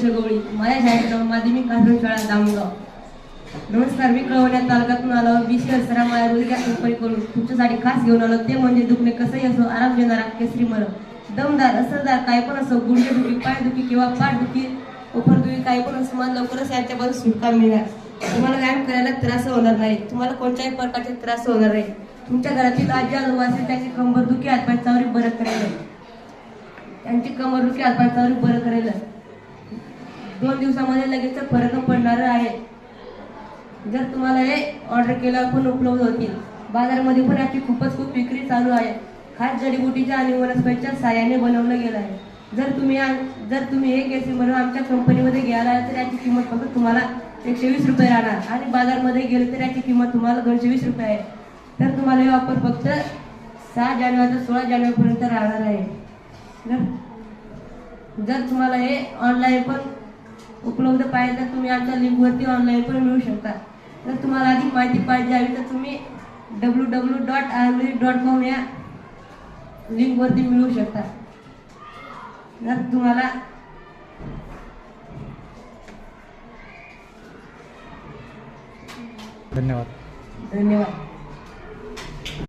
संतोष गवळी, माझ्या शाळेचं माध्यमिक आश्रम शाळा दामगाव. नमस्कार, मी कळवण्यात तालुक्यातून आलो. BC असरा माझ्या रोजगार कंपनी करून तुमच्यासाठी खास घेऊन आलो. ते म्हणजे दुखणे कसंही असो, आराम देणारा केसरी मरम. दमदार असरदार काही पण असो, गुडघेदुखी, पायदुखी किंवा पाठदुखी, उपरदुखी काही पण असो, मला लवकरच यांच्यापासून सुटका मिळणार. तुम्हाला व्यायाम करायला त्रास होणार नाही, तुम्हाला कोणत्याही प्रकारचे त्रास होणार नाही. तुमच्या घरातील आजी आजोबा असेल त्यांची कंबरदुखी हातपायचावरी बरं करेल, त्यांची कंबरदुखी हातपायचावरी बरं करेल. 2 दिवसामध्ये लगेच फरक पडणार आहे. जर तुम्हाला हे ऑर्डर केल्यावर पण उपलब्ध होतील. बाजारामध्ये पण याची खूप विक्री चालू आहे. खास जडीबुटीच्या आणि वनस्पतीच्या साहाय्याने बनवलं गेलं आहे. जर तुम्ही हे केसरी मरम आमच्या कंपनीमध्ये घ्यायला तर याची किंमत फक्त तुम्हाला 120 रुपये राहणार आणि बाजारमध्ये गेले तर याची किंमत तुम्हाला 220 रुपये आहे. तर तुम्हाला हे ऑफर फक्त 6 जानेवारी ते 16 जानेवारीपर्यंत राहणार आहे. जर तुम्हाला हे ऑनलाईन पण उपलब्ध पाहिजे तर तुम्ही आमच्या लिंकवरती ऑनलाईन पण मिळू शकता. जर तुम्हाला अधिक माहिती पाहिजे हवी तर तुम्ही www.ayurvedic.com या लिंकवरती मिळू शकता. जर तुम्हाला धन्यवाद. धन्यवाद.